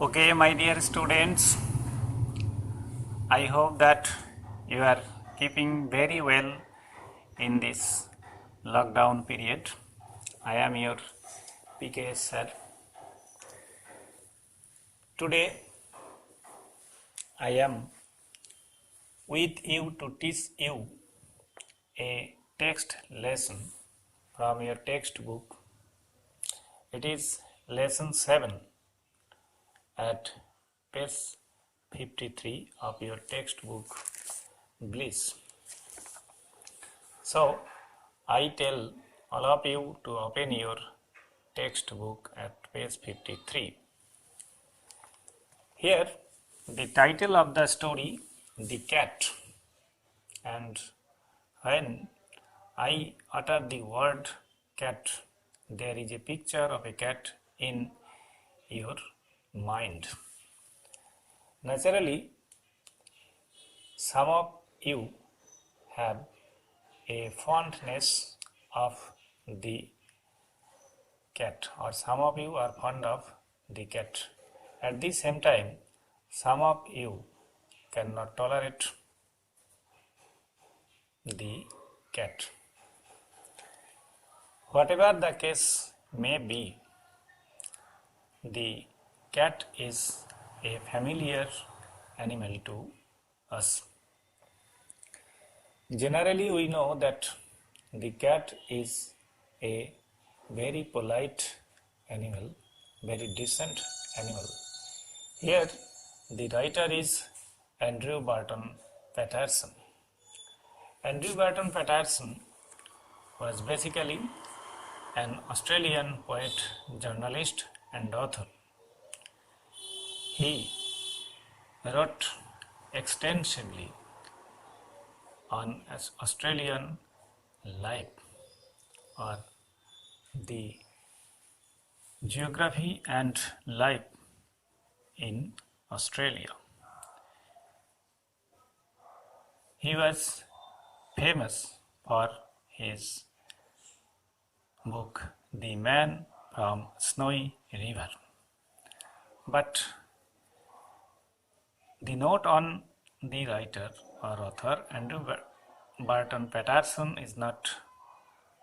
Okay, my dear students, I hope that you are keeping very well in this lockdown period. I am your PK sir. Today I am with you to teach you a text lesson from your textbook. It is lesson 7 at page 53 of your textbook Bliss. So I tell all of you to open your textbook at page 53. Here the title of the story, The Cat, and when I utter the word cat, there is a picture of a cat in your mind. Naturally, some of you have a fondness of the cat, or some of you are fond of the cat. At the same time, some of you cannot tolerate the cat. Whatever the case may be, the cat is a familiar animal to us. Generally, we know that the cat is a very polite animal, very decent animal. Here, the writer is Andrew Barton Patterson. Andrew Barton Patterson was basically an Australian poet, journalist, and author. He wrote extensively on Australian life, or the geography and life in Australia. He was famous for his book, The Man from Snowy River. But the note on the writer or author Andrew Barton Patterson is not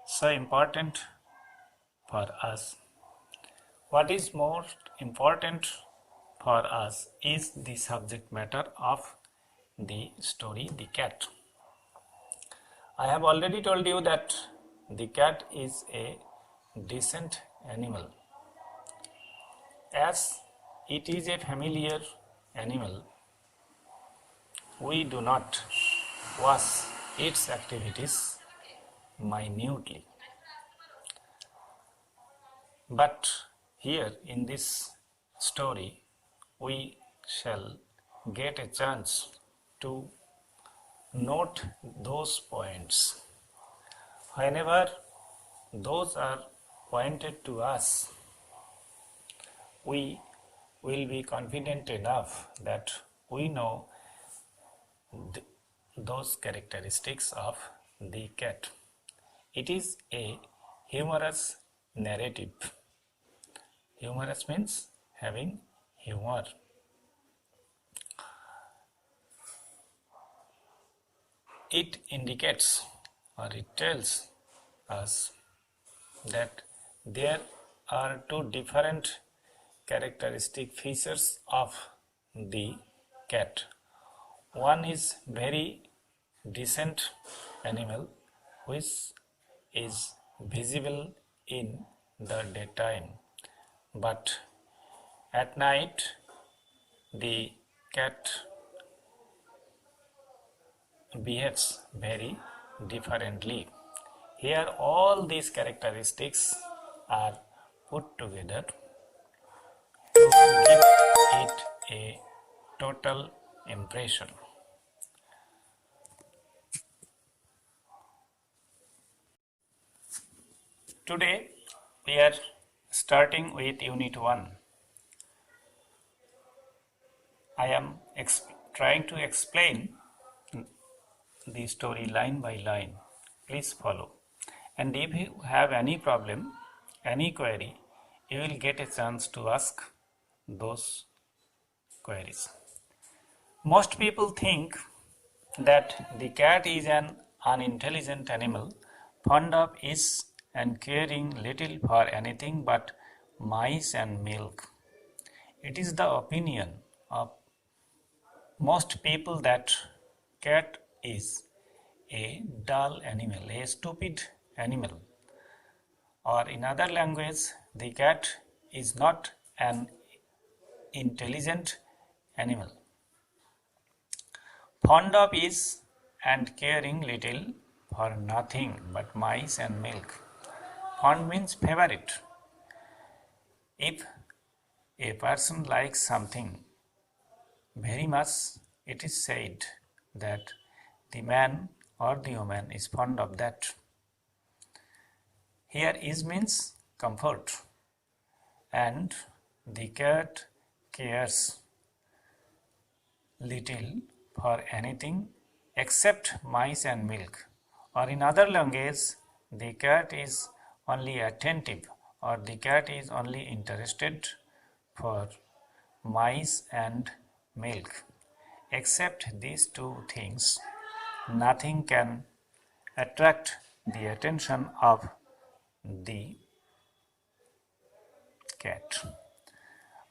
so important for us. What is most important for us is the subject matter of the story, The Cat. I have already told you that the cat is a decent animal. As it is a familiar animal, we do not watch its activities minutely. But here in this story, we shall get a chance to note those points. Whenever those are pointed to us, we will be confident enough that we know those characteristics of the cat. It is a humorous narrative. Humorous means having humor. It indicates, or it tells us, that there are two different characteristic features of the cat. One is very decent animal which is visible in the daytime, but at night the cat behaves very differently. Here all these characteristics are put together to give it a total impression. Today we are starting with Unit 1. I am trying to explain the story line by line. Please follow. And if you have any problem, any query, you will get a chance to ask those queries. Most people think that the cat is an unintelligent animal, fond of ease and caring little for anything but mice and milk. It is the opinion of most people that cat is a dull animal, a stupid animal, or in other language, the cat is not an intelligent animal. Fond of is and caring little for nothing but mice and milk. Fond means favorite. If a person likes something very much, it is said that the man or the woman is fond of that. Here is means comfort, and the cat cares little for anything except mice and milk. Or in other language, the cat is only attentive, or the cat is only interested for mice and milk. Except these two things, nothing can attract the attention of the cat.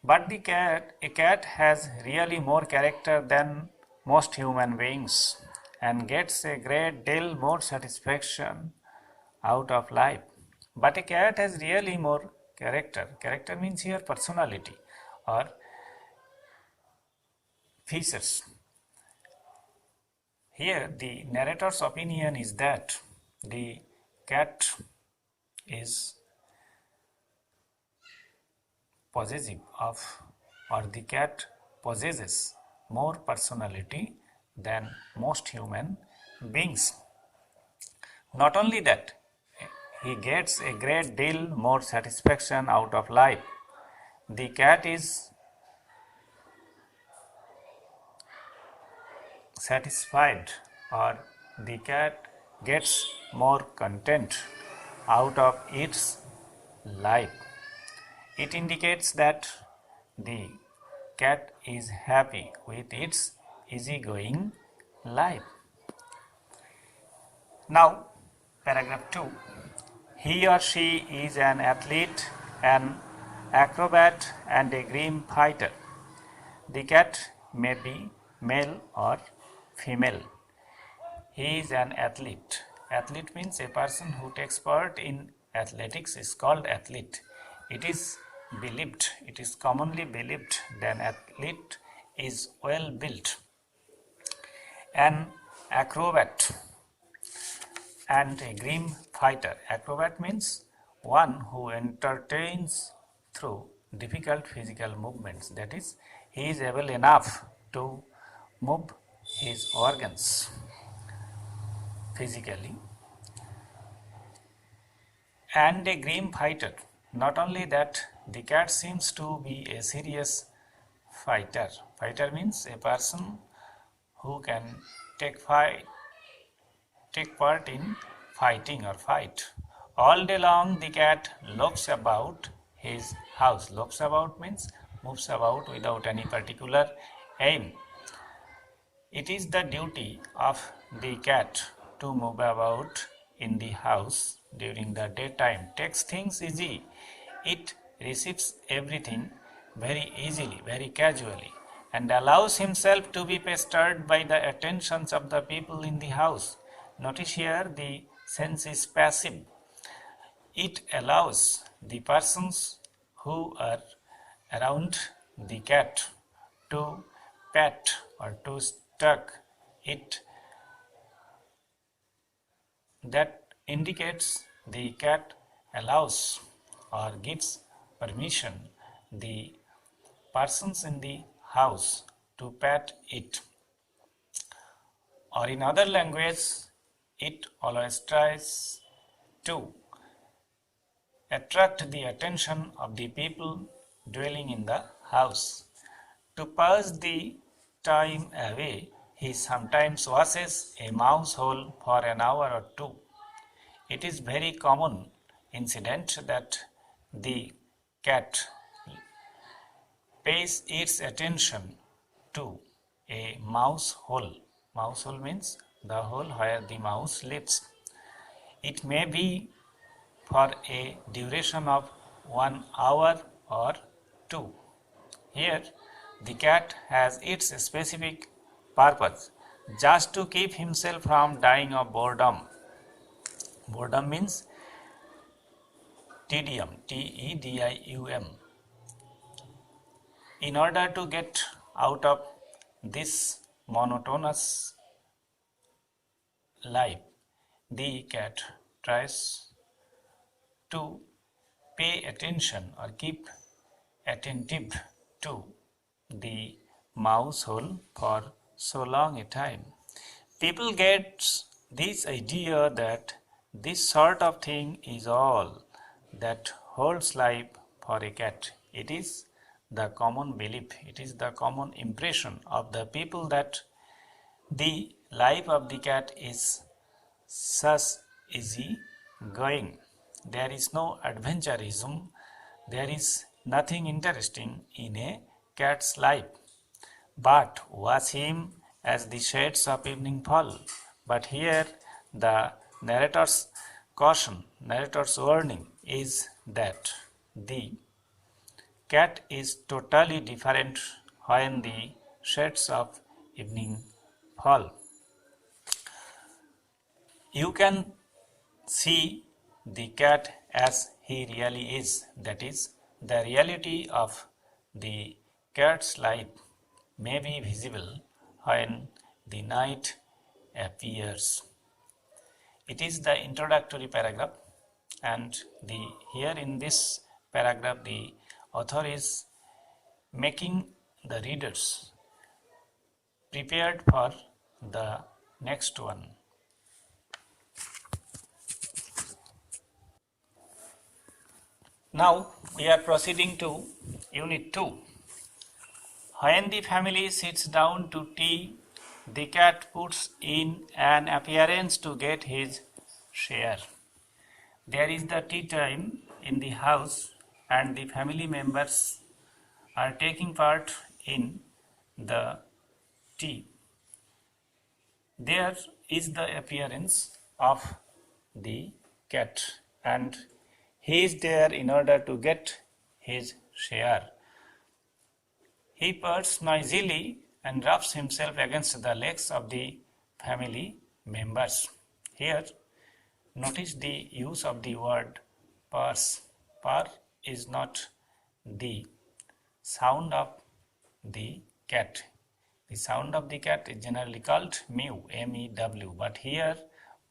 But a cat has really more character than most human beings and gets a great deal more satisfaction out of life. But a cat has really more character. Character means here personality or features. Here the narrator's opinion is that the cat is possessive of, or the cat possesses more personality than most human beings. Not only that, he gets a great deal more satisfaction out of life. The cat is satisfied, or the cat gets more content out of its life. It indicates that the cat is happy with its easygoing life. Now, paragraph 2. He or she is an athlete, an acrobat, and a grim fighter. The cat may be male or female. He is an athlete. Athlete means a person who takes part in athletics is called athlete. It is commonly believed that an athlete is well built. An acrobat and a grim fighter. Acrobat means one who entertains through difficult physical movements. That is, he is able enough to move his organs physically. And a grim fighter. Not only that, the cat seems to be a serious fighter. Fighter means a person who can take part in fighting or fight. All day long the cat loafs about his house. Loafs about means moves about without any particular aim. It is the duty of the cat to move about in the house during the daytime, takes things easy. It receives everything very easily, very casually, and allows himself to be pestered by the attentions of the people in the house. Notice here the sense is passive. It allows the persons who are around the cat to pet or to stalk it. That indicates the cat allows or gives permission the persons in the house to pet it. Or in other language, it always tries to attract the attention of the people dwelling in the house. To pass the time away, he sometimes washes a mouse hole for an hour or two. It is very common incident that the cat pays its attention to a mouse hole. Mouse hole means the hole where the mouse lives. It may be for a duration of 1 hour or 2. Here, the cat has its specific purpose, just to keep himself from dying of boredom. Boredom means tedium, Tedium. In order to get out of this monotonous life, the cat tries to pay attention or keep attentive to the mouse hole for so long a time. People get this idea that this sort of thing is all that holds life for a cat. It is the common belief, it is the common impression of the people that the life of the cat is such easy going. There is no adventurism, there is nothing interesting in a cat's life. But watch him as the shades of evening fall. But here the narrator's caution, narrator's warning is that the cat is totally different when the shades of evening fall. You can see the cat as he really is, that is, the reality of the cat's life may be visible when the night appears. It is the introductory paragraph, and here in this paragraph the author is making the readers prepared for the next one. Now we are proceeding to Unit 2. When the family sits down to tea, the cat puts in an appearance to get his share. There is the tea time in the house, and the family members are taking part in the tea. There is the appearance of the cat, and he is there in order to get his share. He purrs noisily and rubs himself against the legs of the family members. Here, notice the use of the word purrs. Purr is not the sound of the cat. The sound of the cat is generally called mew, M-E-W, but here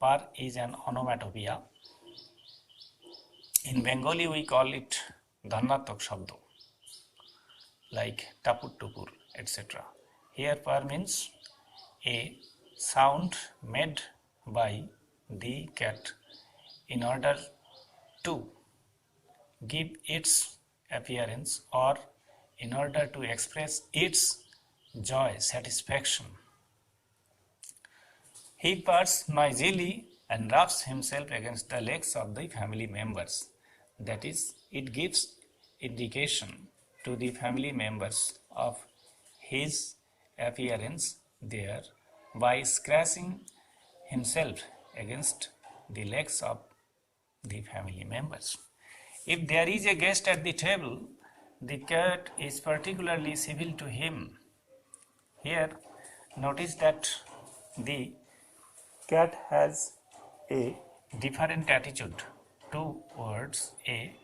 purr is an onomatopoeia. In Bengali we call it dhannatok shabdo, like tapur tupur, etc. Here purr means a sound made by the cat in order to give its appearance or in order to express its joy, satisfaction. He purrs noisily and rubs himself against the legs of the family members. That is, it gives indication to the family members of his appearance there by scratching himself against the legs of the family members. If there is a guest at the table, the cat is particularly civil to him. Here, notice that the cat has a different attitude towards a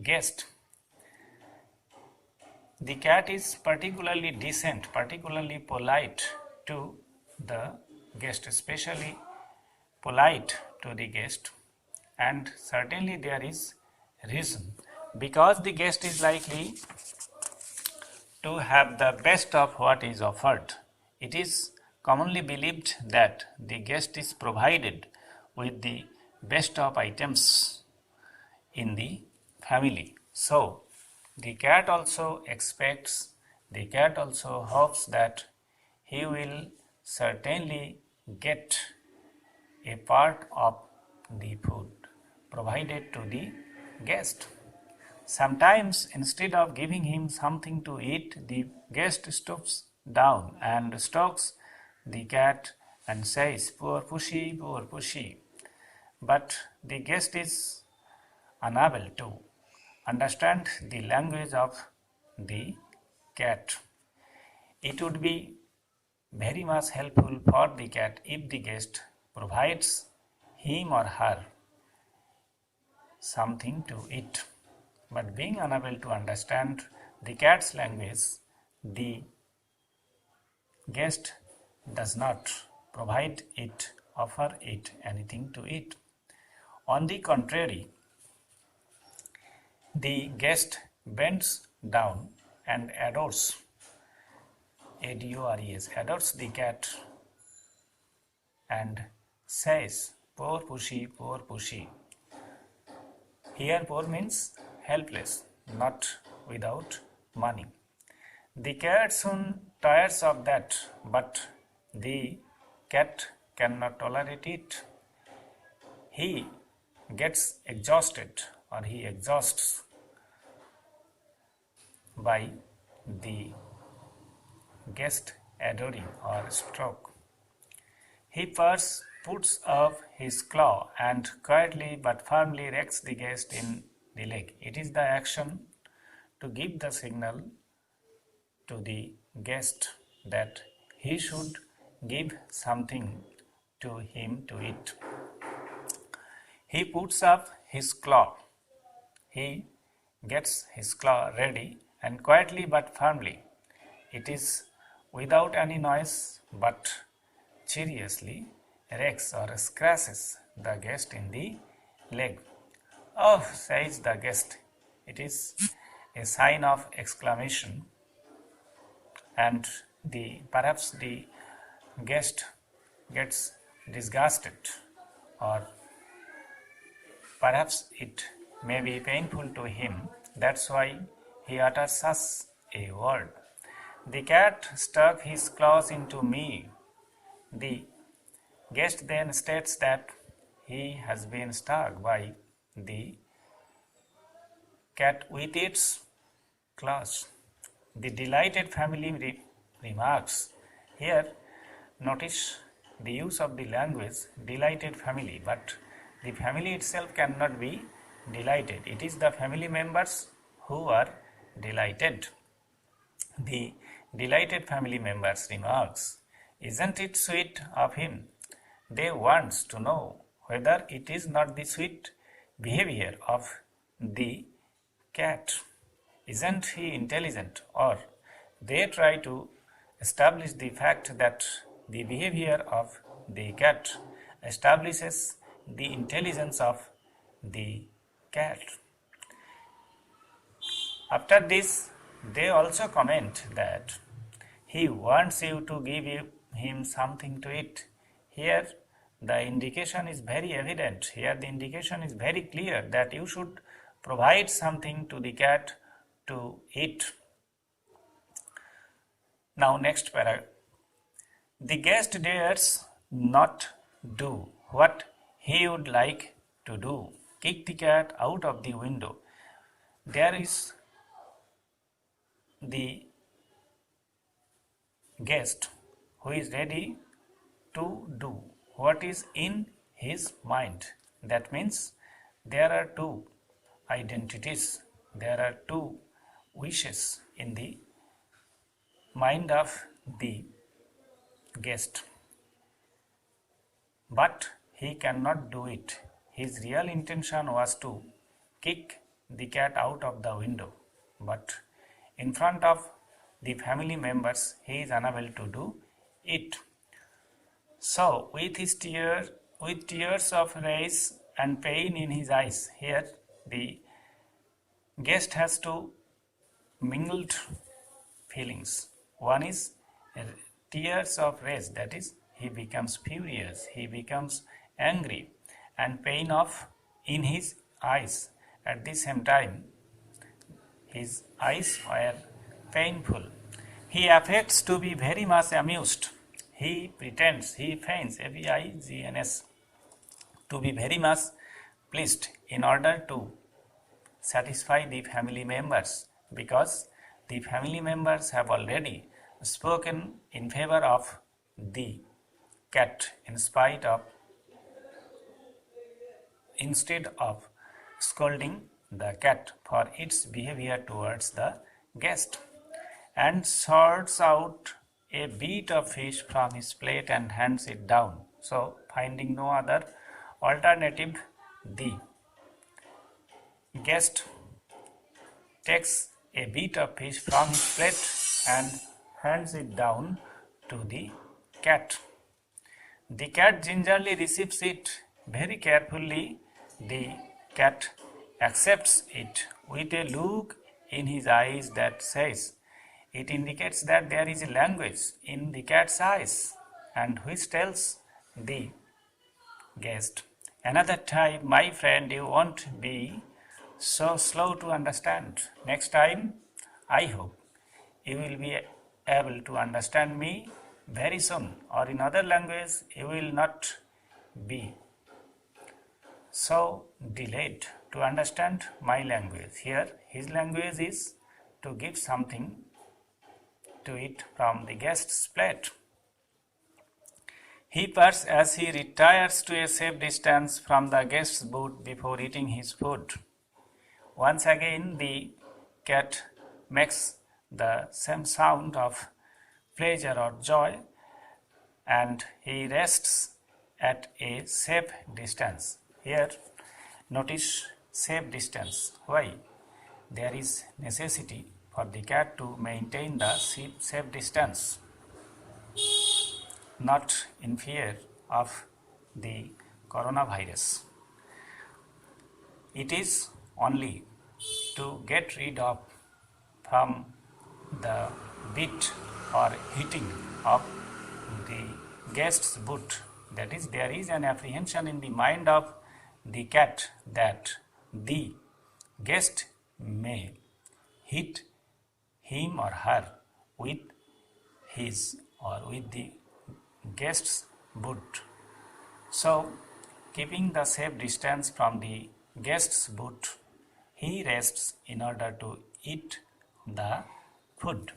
guest. The cat is particularly decent, particularly polite to the guest, especially polite to the guest, and certainly there is reason, because the guest is likely to have the best of what is offered. It is commonly believed that the guest is provided with the best of items in the family. So, the cat also expects, the cat also hopes that he will certainly get a part of the food provided to the guest. Sometimes, instead of giving him something to eat, the guest stops down and strokes the cat and says, "Poor pussy, poor pussy." But the guest is unable to understand the language of the cat. It would be very much helpful for the cat if the guest provides him or her something to eat. But being unable to understand the cat's language, the guest does not provide it, offer it anything to eat. On the contrary, the guest bends down and adores, A-D-O-R-E-S, adores the cat and says, "Poor pussy, poor pussy." Here poor means helpless, not without money. The cat soon tires of that, but the cat cannot tolerate it. He gets exhausted, or he exhausts by the guest adoring or stroke. He first puts up his claw and quietly but firmly rakes the guest in the leg. It is the action to give the signal to the guest that he should give something to him to eat. He puts up his claw. He gets his claw ready and quietly but firmly. It is without any noise but seriously rakes or scratches the guest in the leg. "Oh," says the guest. It is a sign of exclamation, and perhaps the guest gets disgusted, or perhaps it may be painful to him. That's why he utters such a word. "The cat stuck his claws into me." The guest then states that he has been struck by the cat with its claws. The delighted family remarks. Here, notice the use of the language delighted family, but the family itself cannot be delighted. It is the family members who are delighted. The delighted family members remarks, "Isn't it sweet of him?" They wants to know whether it is not the sweet behavior of the cat. Isn't he intelligent? Or they try to establish the fact that the behavior of the cat establishes the intelligence of the cat. After this, they also comment that he wants you to give him something to eat. Here the indication is very evident. Here the indication is very clear that you should provide something to the cat to eat. Now next paragraph. The guest dares not do what he would like to do. Kick the cat out of the window. There is the guest who is ready to do what is in his mind. That means there are two identities, there are two wishes in the mind of the guest, but he cannot do it. His real intention was to kick the cat out of the window, but in front of the family members he is unable to do it. So with tears of rage and pain in his eyes, here the guest has two mingled feelings. One is tears of rage, that is, he becomes furious, he becomes angry, and pain in his eyes. At the same time, his eyes were painful. He affects to be very much amused. He pretends, he feigns, F-E-I-G-N-S, to be very much pleased in order to satisfy the family members, because the family members have already spoken in favor of the cat instead of scolding the cat for its behavior towards the guest, and sorts out a bit of fish from his plate and hands it down. So, finding no other alternative, the guest takes a bit of fish from his plate and hands it down to the cat. The cat gingerly receives it very carefully. The cat accepts it with a look in his eyes that says, it indicates that there is a language in the cat's eyes, and which tells the guest, another time, my friend, you won't be so slow to understand. Next time, I hope you will be able to understand me very soon, or in other language, you will not be so delayed to understand my language. Here, his language is to give something to eat from the guest's plate. He purrs as he retires to a safe distance from the guest's booth before eating his food. Once again, the cat makes the same sound of pleasure or joy, and he rests at a safe distance. Here, notice safe distance. Why? There is necessity for the cat to maintain the safe distance, not in fear of the coronavirus. It is only to get rid of from the bit or hitting of the guest's boot. That is, there is an apprehension in the mind of the cat that the guest may hit him or her with his or with the guest's boot. So, keeping the safe distance from the guest's boot, he rests in order to eat the food.